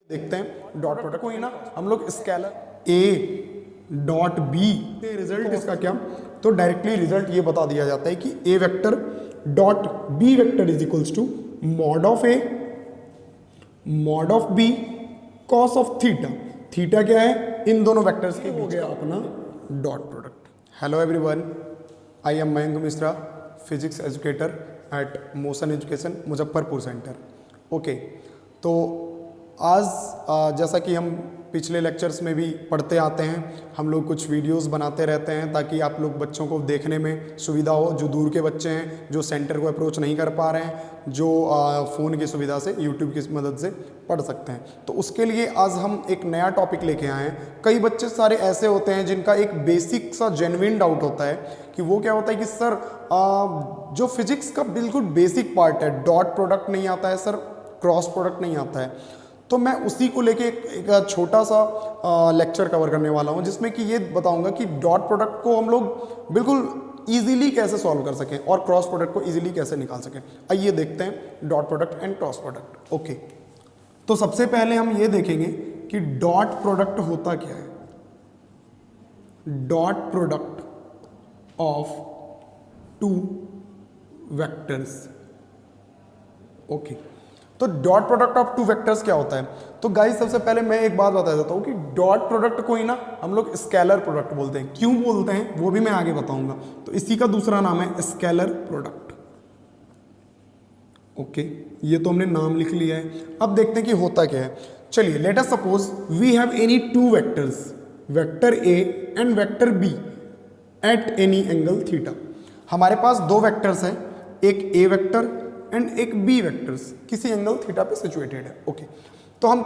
देखते हैं dot product को ही ना हम लोग स्केलर ए डॉट बी रिजल्ट इसका क्या, तो डायरेक्टली रिजल्ट ये बता दिया जाता है कि A vector dot B vector is equals to mod of A mod of B cos of theta. Theta क्या है, इन दोनों वेक्टर्स के हो गया अपना dot product. Hello everyone, I am Mayank Mishra, physics educator at Motion education Muzaffarpur centre. Okay, तो आज जैसा कि हम पिछले लेक्चर्स में भी पढ़ते आते हैं, हम लोग कुछ वीडियोस बनाते रहते हैं ताकि आप लोग बच्चों को देखने में सुविधा हो, जो दूर के बच्चे हैं, जो सेंटर को अप्रोच नहीं कर पा रहे हैं, जो फ़ोन की सुविधा से यूट्यूब की मदद से पढ़ सकते हैं। तो उसके लिए आज हम एक नया टॉपिक लेके आए हैं। कई बच्चे सारे ऐसे होते हैं जिनका एक बेसिक सा जेन्युइन डाउट होता है कि वो क्या होता है कि सर जो फिजिक्स का बिल्कुल बेसिक पार्ट है, डॉट प्रोडक्ट नहीं आता है सर, क्रॉस प्रोडक्ट नहीं आता है। तो मैं उसी को लेके एक छोटा सा लेक्चर कवर करने वाला हूं, जिसमें कि ये बताऊंगा कि डॉट प्रोडक्ट को हम लोग बिल्कुल इजीली कैसे सॉल्व कर सकें और क्रॉस प्रोडक्ट को इजीली कैसे निकाल सकें। आइए देखते हैं dot product and cross product. Okay, तो सबसे पहले हम ये देखेंगे कि डॉट प्रोडक्ट होता क्या है। Dot product of two vectors. Okay, तो dot product of two vectors क्या होता है। तो गाइस सबसे पहले मैं एक बात बता देता हूं कि डॉट प्रोडक्ट को ही ना हम लोग स्केलर प्रोडक्ट बोलते हैं। क्यों बोलते हैं वो भी मैं आगे बताऊंगा। तो इसी का दूसरा नाम है स्केलर प्रोडक्ट। ओके, ये तो हमने नाम लिख लिया है। अब देखते हैं कि होता क्या है। चलिए, let us suppose we have any two vectors, vector A and vector B at any angle theta. हमारे पास दो वेक्टर्स हैं, एक ए वेक्टर एंड एक बी वेक्टर्स किसी एंगल थीटा पे सिचुएटेड है। ओके, तो हम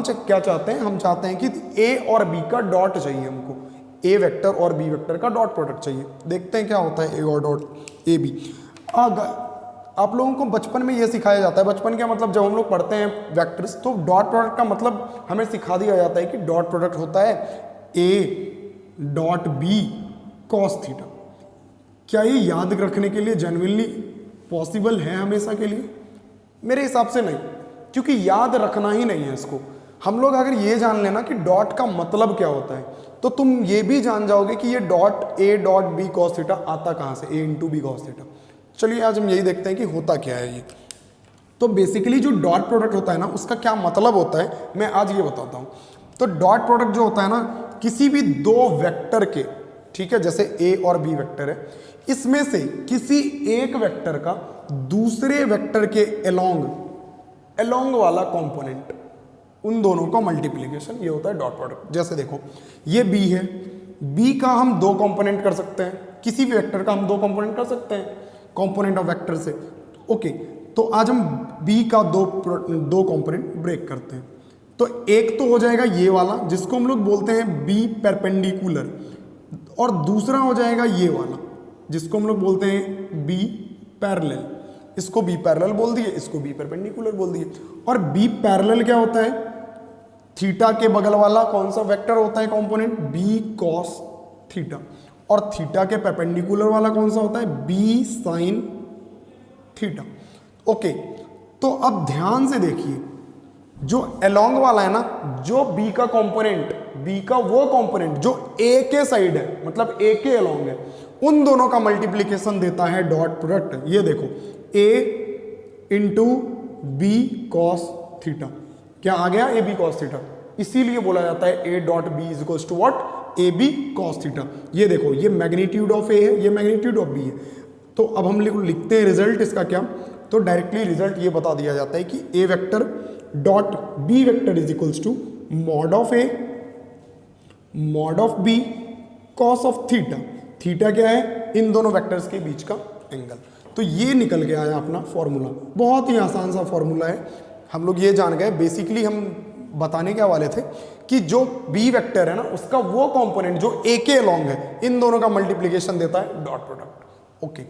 क्या चाहते हैं, हम चाहते हैं कि ए और बी का डॉट चाहिए। हमको ए वेक्टर और बी वेक्टर का डॉट प्रोडक्ट चाहिए। देखते हैं क्या होता है ए और डॉट ए बी। आप लोगों को बचपन में ये सिखाया जाता है, बचपन का मतलब जब हम लोग पढ़ते हैं वेक्टर्स, तो डॉट प्रोडक्ट का मतलब हमें सिखा दिया जाता है कि डॉट प्रोडक्ट होता है A dot B cos theta. क्या ये याद रखने के लिए जेन्युइनली पॉसिबल है हमेशा के लिए? मेरे हिसाब से नहीं, क्योंकि याद रखना ही नहीं है इसको। हम लोग अगर ये जान लेना कि डॉट का मतलब क्या होता है, तो तुम ये भी जान जाओगे कि ये dot A dot B cos theta आता कहाँ से, A into B cos theta. चलिए आज हम यही देखते हैं कि होता क्या है ये। तो बेसिकली जो डॉट प्रोडक्ट होता है ना, उसका क्या मतलब होता है मैं आज ये बताता हूँ। तो डॉट प्रोडक्ट जो होता है ना, किसी भी दो वेक्टर के, ठीक है, जैसे ए और बी वेक्टर है, इसमें से किसी एक वेक्टर का दूसरे वेक्टर के अलोंग वाला कंपोनेंट, उन दोनों का मल्टीप्लिकेशन, ये होता है डॉट प्रोडक्ट। जैसे देखो ये बी है, बी का हम दो कंपोनेंट कर सकते हैं, किसी भी वेक्टर का हम दो कंपोनेंट कर सकते हैं कंपोनेंट ऑफ वेक्टर से। ओके, तो आज हम बी का दो कंपोनेंट ब्रेक करते हैं। तो एक तो हो जाएगा ये वाला जिसको हम लोग बोलते हैं बी परपेंडिकुलर, और दूसरा हो जाएगा ये वाला जिसको हम लोग बोलते हैं बी पैरेलल। इसको बी पैरेलल बोल दिए, इसको बी परपेंडिकुलर बोल दिए। और बी पैरेलल क्या होता है, थीटा के बगल वाला कौन सा वेक्टर होता है कंपोनेंट, बी कॉस थीटा। और थीटा के परपेंडिकुलर वाला कौन सा होता है, बी साइन थीटा। ओके, तो अब ध्यान से देखिए, जो अलोंग वाला है ना, जो बी का कंपोनेंट, बी का वो कंपोनेंट जो ए के साइड है, मतलब ए के अलोंग है, उन दोनों का मल्टीप्लिकेशन देता है डॉट प्रोडक्ट। ये देखो ए इंटू बी कॉस थीटा, क्या आ गया, ए बी कॉस थीटा। इसीलिए बोला जाता है A dot B is equals to what, A B cos theta. ये देखो, ये मैग्नीट्यूड ऑफ ए है, ये मैग्नीट्यूड ऑफ बी है। तो अब हम लिखते हैं रिजल्ट इसका क्या, तो डायरेक्टली रिजल्ट ये बता दिया जाता है कि A vector dot B vector is equals to mod of A mod of B cos of theta. Theta क्या है, इन दोनों वेक्टर्स के बीच का एंगल। तो ये निकल के आया अपना फॉर्मूला। बहुत ही आसान सा फॉर्मूला है, हम लोग ये जान गए। बेसिकली हम बताने के वाले थे कि जो बी वेक्टर है ना, उसका वो कंपोनेंट जो ए के अलोंग है, इन दोनों का मल्टीप्लिकेशन देता है डॉट प्रोडक्ट। ओके,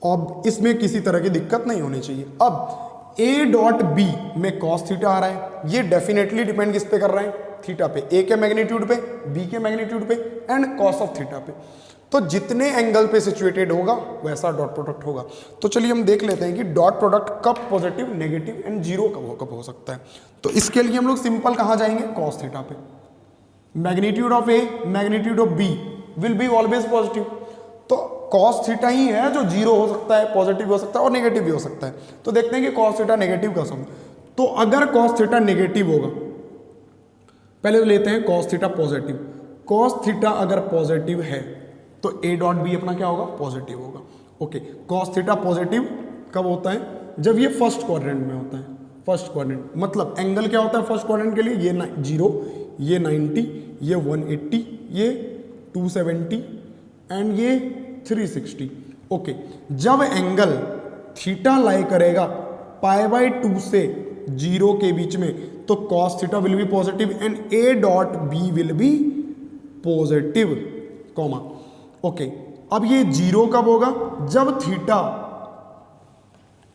अब इसमें किसी तरह की दिक्कत नहीं होनी चाहिए। अब ए डॉट बी में कॉस थीटा आ रहा है, ये डेफिनेटली डिपेंड किस पे कर रहा है, थीटा पे, ए के मैग्नीट्यूड पे, बी के मैग्नीट्यूड पे एंड कॉस ऑफ थीटा पे। तो जितने एंगल पे सिचुएटेड होगा वैसा डॉट प्रोडक्ट होगा। तो चलिए हम देख लेते हैं कि डॉट प्रोडक्ट कब पॉजिटिव, नेगेटिव एंड जीरो कब हो सकता है। तो इसके लिए हम लोग सिंपल कहाँ जाएंगे, कॉस थीटा पे। Magnitude of A magnitude of B will be always positive. तो कॉस थीटा ही है जो जीरो हो सकता है, पॉजिटिव हो सकता है और नेगेटिव भी हो सकता है। तो देखते हैं कि कॉस थीटा नेगेटिव का सम। तो अगर कॉस थीटा नेगेटिव होगा, पहले तो लेते हैं cos theta positive. Cos theta अगर पॉजिटिव है तो ए डॉट बी अपना क्या होगा, पॉजिटिव होगा। ओके, कॉस थीटा पॉजिटिव कब होता है, जब ये फर्स्ट क्वाड्रेंट में होता है। फर्स्ट क्वाड्रेंट मतलब एंगल क्या होता है फर्स्ट क्वाड्रेंट के लिए, ये 0, ये 90, ये 180, ये 270 एंड ये 360। ओके, जब एंगल थीटा लाई करेगा π/2 से 0 के बीच में, तो cos theta will be positive and A dot B will be positive, comma. Okay, अब ये 0 कब होगा, जब थीटा,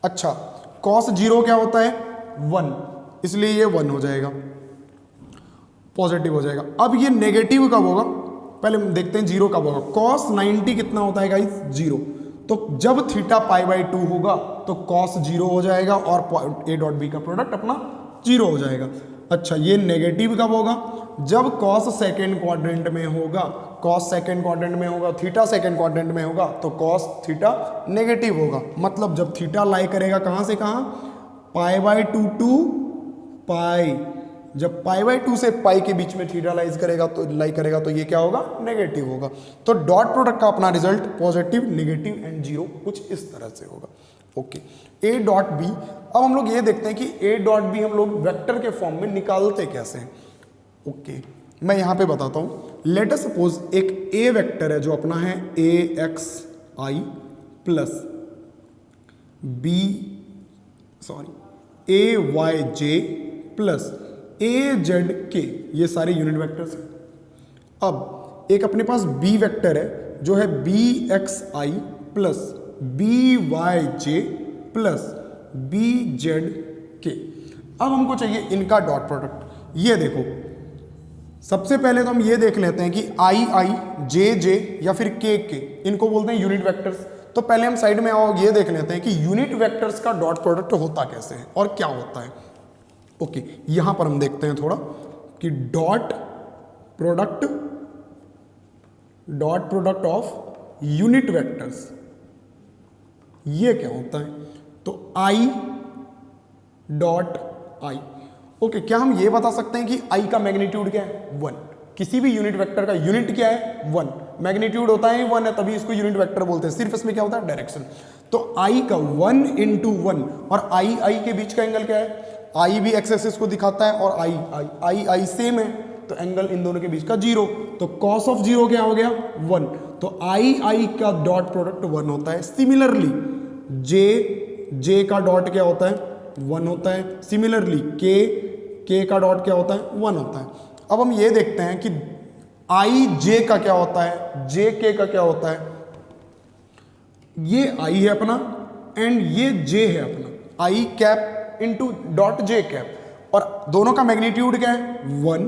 अच्छा cos 0 क्या होता है 1, इसलिए ये 1 हो जाएगा, पॉजिटिव हो जाएगा। अब ये नेगेटिव कब होगा, पहले हम देखते हैं 0 कब होगा। cos 90 कितना होता है गाइस, 0। तो जब थीटा π/2 होगा तो cos 0 हो जाएगा और ए डॉट बी का प्रोडक्ट अपना 0 हो जाएगा। अच्छा, ये नेगेटिव कब होगा, जब cos सेकेंड क्वाड्रेंट में होगा। cos सेकेंड क्वाड्रेंट में होगा, थीटा सेकेंड क्वाड्रेंट में होगा तो cos थीटा नेगेटिव होगा। मतलब जब थीटा लाई करेगा कहाँ से कहाँ, π/2 टू पाई, जब π/2 से पाई के बीच में थीटा लाई करेगा तो ये क्या होगा, नेगेटिव होगा। तो डॉट प्रोडक्ट का अपना result positive, negative and zero कुछ इस तरह से होगा। Okay, A dot B. अब हम लोग ये देखते हैं कि ए डॉट बी हम लोग वेक्टर के फॉर्म में निकालते कैसे हैं। ओके, मैं यहां पे बताता हूं। लेट अस सपोज एक ए वेक्टर है जो अपना है AXI plus AYJ plus AZK, ये सारे यूनिट वेक्टर्स हैं। अब एक अपने पास बी वेक्टर है जो है BXI plus BYJ plus BZK। अब हमको चाहिए इनका डॉट प्रोडक्ट। ये देखो, सबसे पहले तो हम ये देख लेते हैं कि II, JJ या फिर KK, इनको बोलते हैं यूनिट वेक्टर्स। तो पहले हम साइड में आओ, ये देख लेते हैं कि यूनिट वेक्टर्स का डॉट प्रोडक्ट होता कैसे है और क्या होता है। ओके, यहां पर हम देखते हैं थोड़ा कि dot product of unit vectors ये क्या होता है। तो I डॉट I। ओके, क्या हम ये बता सकते हैं कि I का मैग्नीट्यूड क्या है, 1। किसी भी यूनिट वेक्टर का यूनिट क्या है, 1। मैग्नीट्यूड होता है 1 है, तभी इसको यूनिट वेक्टर बोलते हैं। सिर्फ इसमें क्या होता है, डायरेक्शन। तो I का 1 × 1 और I के बीच का एंगल क्या है, I भी एक्स एक्सिस को दिखाता है और I सेम है, तो एंगल इन दोनों के बीच का 0। तो cos ऑफ 0 क्या हो गया, 1। तो I का डॉट प्रोडक्ट 1 होता है। सिमिलरली J का डॉट क्या होता है, 1 होता है। सिमिलरली K का डॉट क्या होता है, 1 होता है। अब हम ये देखते हैं कि IJ का क्या होता है, JK का क्या होता है। ये I है अपना एंड ये J है अपना, I cap into dot J cap, और दोनों का मैग्नीट्यूड क्या है, 1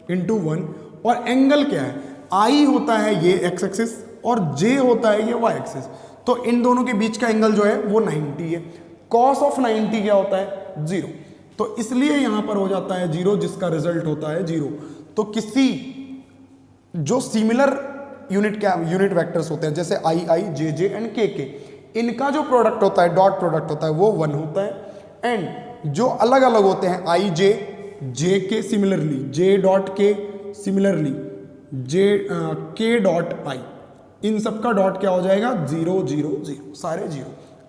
× 1। और एंगल क्या है, I होता है ये x एक्सिस और J होता है ये y एक्सिस। तो इन दोनों के बीच का एंगल जो है वो 90 है। cos ऑफ 90 क्या होता है, 0। तो इसलिए यहां पर हो जाता है 0, जिसका रिजल्ट होता है 0। तो किसी जो सिमिलर यूनिट वेक्टर्स होते हैं जैसे II, JJ एंड KK, इनका जो प्रोडक्ट होता है, डॉट प्रोडक्ट होता है, वो 1 होता है। एंड जो अलग अलग होते हैं IJ, JK similarly, J dot K similarly, K dot I, इन सबका डॉट क्या हो जाएगा, 0 0 0, सारे 0।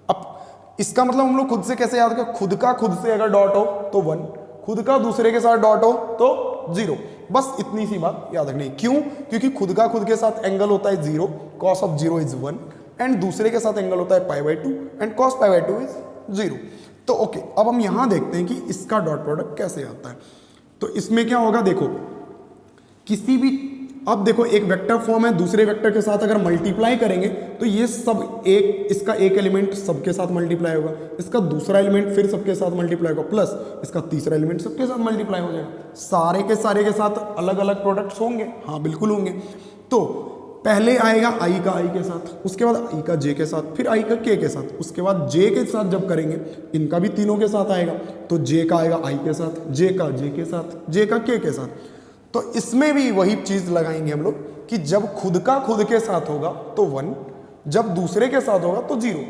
अब इसका मतलब हम लोग खुद से कैसे याद करें, खुद का खुद से अगर डॉट हो तो 1, खुद का दूसरे के साथ डॉट हो तो 0। बस इतनी सी बात याद रखनी। क्यों, क्योंकि खुद का खुद के साथ एंगल होता है 0, cos ऑफ 0 इज 1, एंड दूसरे के साथ एंगल होता है π/2 एंड cos π/2 इज 0। तो ओके, अब हम यहां देखते हैं कि इसका डॉट प्रोडक्ट कैसे आता है। तो इसमें क्या होगा, देखो किसी भी, अब देखो एक वेक्टर फॉर्म है, दूसरे वेक्टर के साथ अगर मल्टीप्लाई करेंगे तो ये सब इसका एक एलिमेंट सबके साथ मल्टीप्लाई होगा, इसका दूसरा एलिमेंट फिर सबके साथ मल्टीप्लाई होगा, प्लस इसका तीसरा एलिमेंट सबके साथ मल्टीप्लाई हो जाएगा। सारे के साथ अलग अलग प्रोडक्ट्स होंगे, हाँ बिल्कुल होंगे। तो पहले आएगा आई का आई के साथ, उसके बाद आई का जे के साथ, फिर आई का के साथ, उसके बाद जे के साथ जब करेंगे इनका भी तीनों के साथ आएगा, तो जे का आएगा आई के साथ, जे का जे के साथ, जे का के साथ। तो इसमें भी वही चीज़ लगाएंगे हम लोग कि जब खुद का खुद के साथ होगा तो 1, जब दूसरे के साथ होगा तो 0।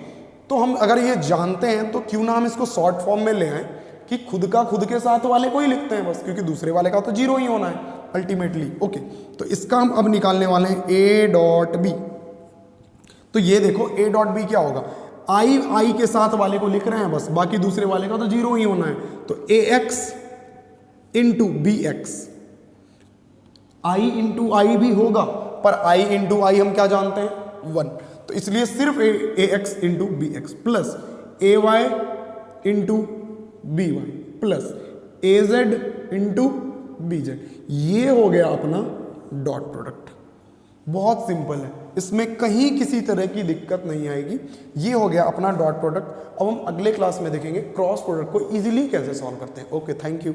तो हम अगर ये जानते हैं तो क्यों ना हम इसको शॉर्ट फॉर्म में ले आए कि खुद का खुद के साथ वाले को ही लिखते हैं बस, क्योंकि दूसरे वाले का तो 0 ही होना है अल्टीमेटली। ओके, तो इसका हम अब निकालने वाले हैं ए डॉट बी। तो ये देखो ए डॉट बी क्या होगा, आई के साथ वाले को लिख रहे हैं बस, बाकी दूसरे वाले का तो 0 ही होना है। तो ए एक्स इंटू बी एक्स, आई इंटू आई भी होगा, पर आई इंटू आई हम क्या जानते हैं 1, तो इसलिए सिर्फ A X into B X plus A Y into B Y plus A Z into B Z. ये हो गया अपना डॉट प्रोडक्ट। बहुत सिंपल है, इसमें कहीं किसी तरह की दिक्कत नहीं आएगी। ये हो गया अपना डॉट प्रोडक्ट। अब हम अगले क्लास में देखेंगे क्रॉस प्रोडक्ट को इजीली कैसे सॉल्व करते हैं। Okay, thank you.